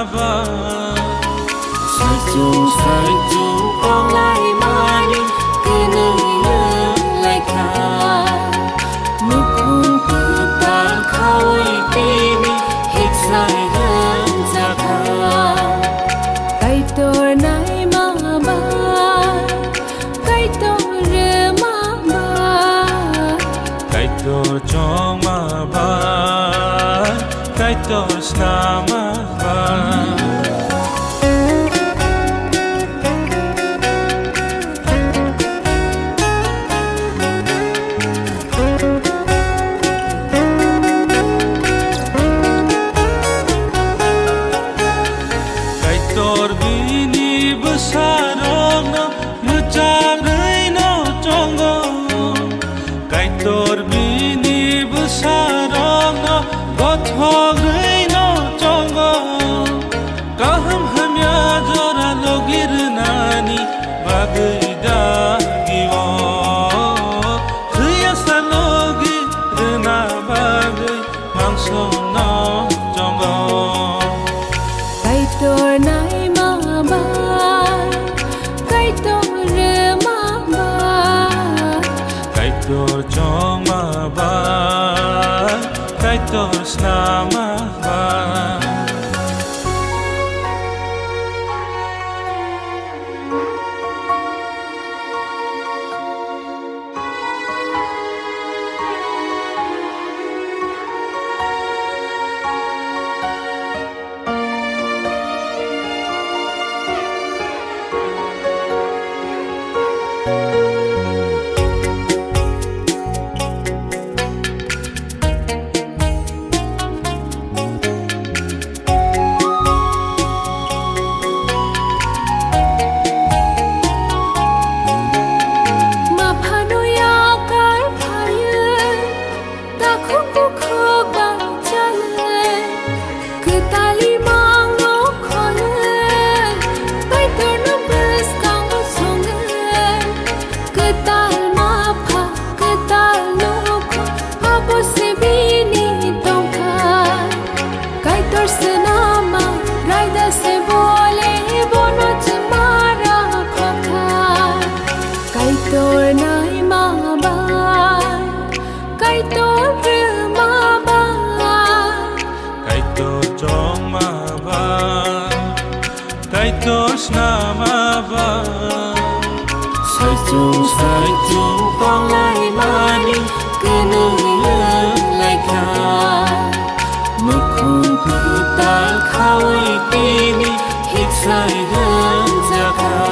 ba sai chung con lại mà đi cứ nơi lại cả nụ hôn cứ ta khơi tim hết sai hơn ra cả cái tôi này mà ba cái tôi rê mà ba cái tôi trong mà ba cái tôi xa mà ba sai chung con lại mà đi cứ nơi lại cả nụ hôn cứ ta khơi tim hết sai hơn ra cả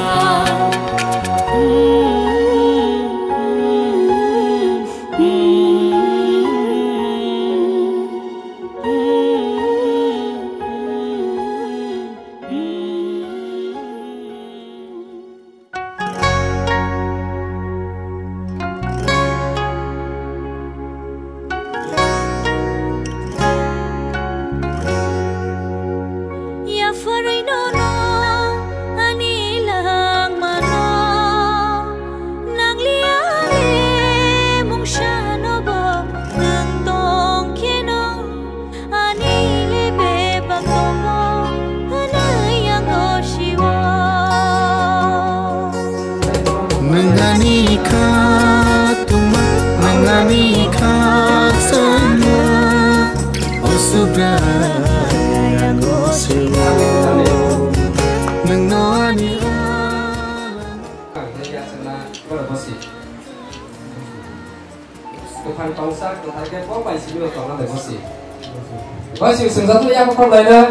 Và sự sừng sắn với không đây nữa.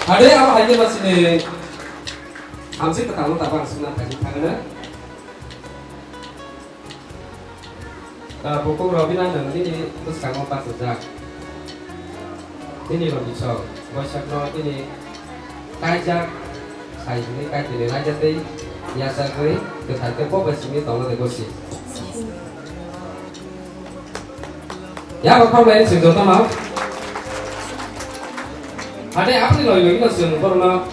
Ở đây ông hãy nhớ xin am sih ketahuan tak bang sunat haji tangan pokok Robina ini terus kamu pas sejak ini loh bisa masak no ini kajak saya ini kajak ini aja teh ya sekali ketika pop besok ini tolong negosi ya apa lain sih tuh mau ada apa nih loh ini sih pernah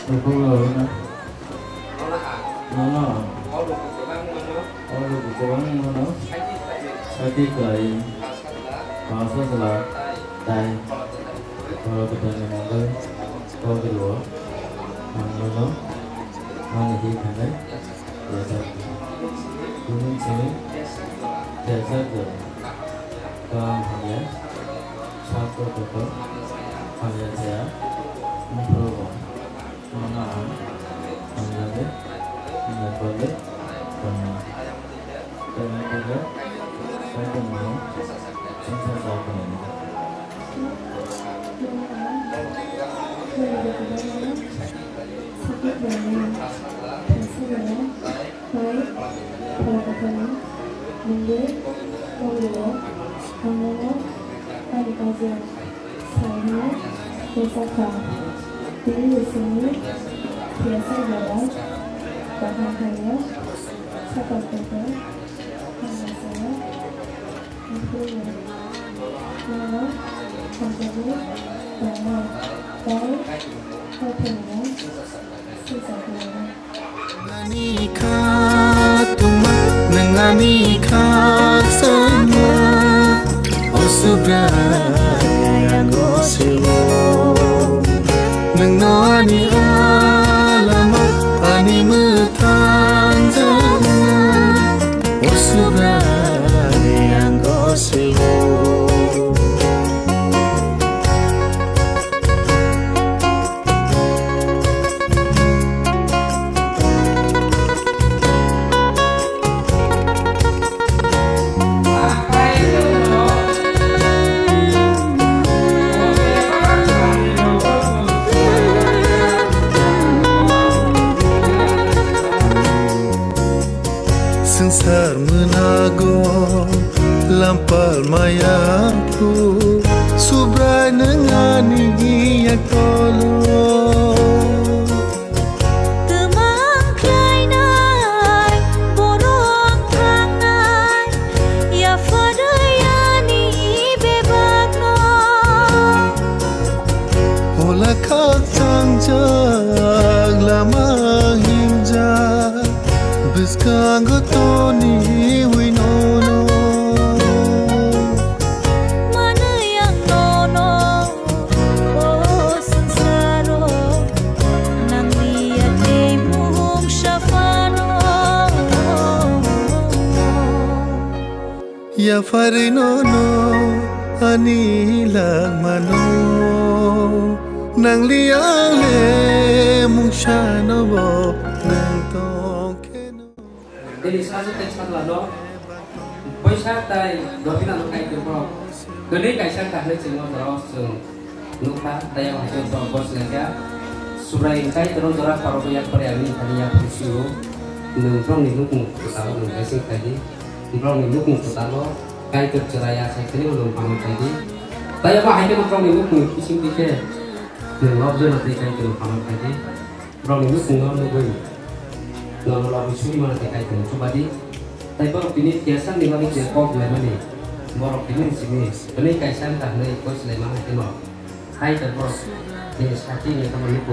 Pokok Robina Nono Olu bukan mana? Saya tiga ini. Bahasa selat. Dai. Kalau kita mengambil kau kedua, mana mana hidup kan? Biasa. Gunung sini, biasa je. Kawan hanya satu betul, hanya saya memperoleh, mengenal, mengenal, mengenal, dengan juga saya mau sensor apa ini? Nenganika semua Osubra yang gosiwo Nengani alamat Ani metanjana Osubra yang gosiwo Sengsar menago lampal mayampu subrai nengani yang tolong Temang kleinai borong tangai ya fadayani bebagno Ola kacang jag lama hinjak Biskang gotoni winono Mana yang nono oh sengsaro nang liat di muhung syafano Ya farinono anilang mano Nang liang le mung shanobo nang tongkeno Jadi saja tekstan lalu, payah tay doa nak kai terpau. Jadi kaisar tak boleh cengok terus nuka tayang hasil bos lega. Subrai kai terus dorah parokoyak periani tadinya persiu. Nungkrong di lukung kutalo nungkai sing tadi. Nungkrong di lukung kutalo kai terceraya saya kini belum pamit tadi. Tayang mah hanya nungkrong di lukung kising dike. Nungkrong je nanti kai terus pamit tadi. Nungkrong di lukung nunggu. Nggak lalu suri mana terkait dengan coba di, tapi baru ini biasa nih lagi jengkok gimana nih, baru ini sini, ini kaisan tak nih kau selama itu loh, hai terus, ini sekali nih teman ibu,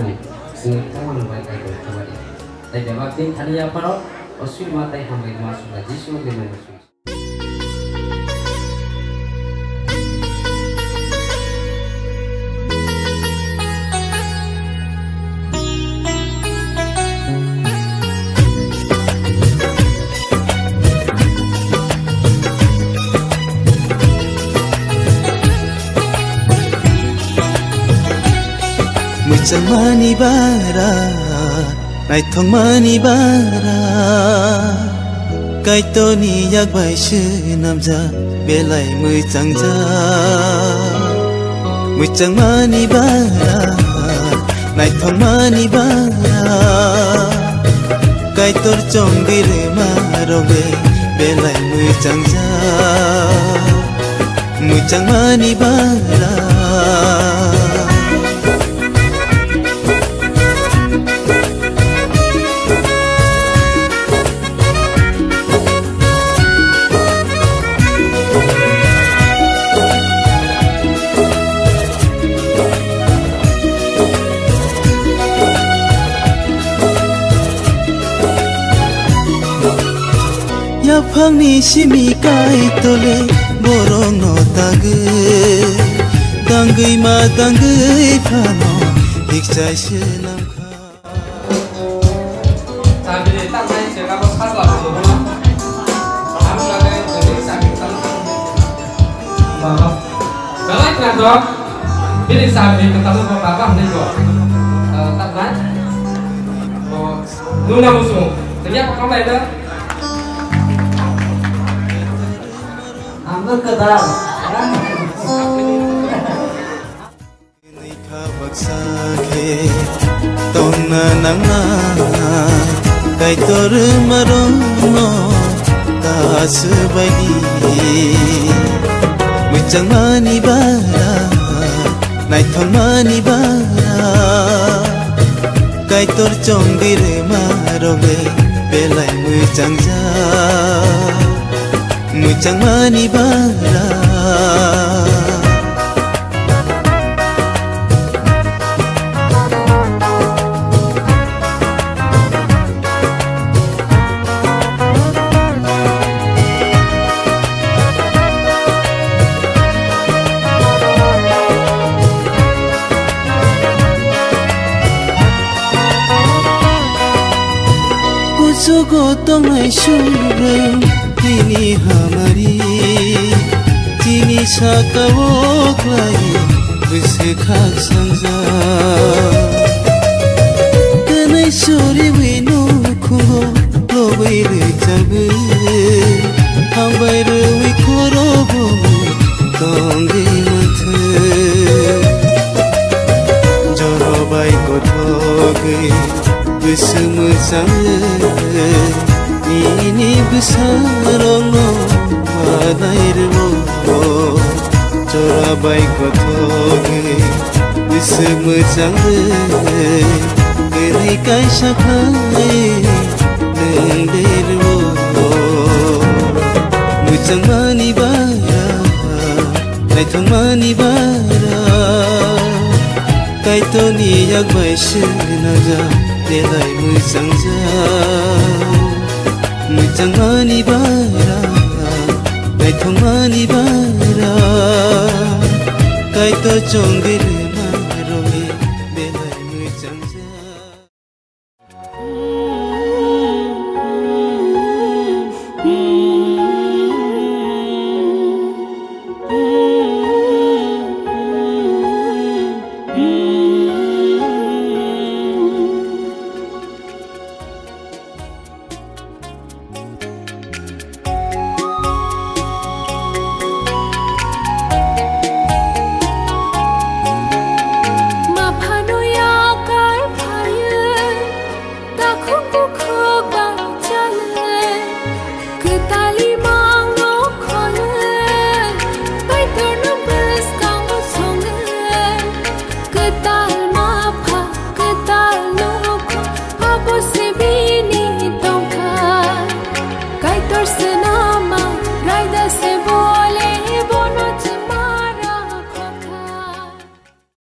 sini kawan baik itu coba di, tapi waktu ini hari apa loh, osui mata yang hampir masuk lagi semua gimana sih. Mucang mani bara, nai thong mani bara, kai to ni yak bai shi nam ja, belai mucang ja. Mucang mani bara, nai thong mani bara, kai tor chong dir maroge, belai mucang ja. Mucang mani bara. Phang ni simi kai tole borong no tag dang Tanggui ma tanggui phano hikchai se namkha Tapi tak main jaga bos khas lah semua. Kamu lagi jadi sakit tangan. Bapak, bapak kenal dong. Ini sakit ketemu bapak nih dong. Tak main. Oh, nuna musuh. Jadi apa kamu ada? Ambil kedal. Sake tona nangna kai tor marono tas baidi muchang mani bara nai thong mani bara kai tor chongir maroge belai muchang mani bara Gotong nai shurang tini hamari tini sakawok lai bisekhak sangza kanai sori wino khungo lobai rechabe hambai rewi korobo tongi mathe jorobai kothoge Besemesang ini besarolo madairlo corabai kotoge besemesang kini kai sakai lendirlo muchang mani bara nai thong mani bara kai to ni yak bai naja Delai muchang mani bara nai thong mani bara kai to chongir maroge delai muchang Good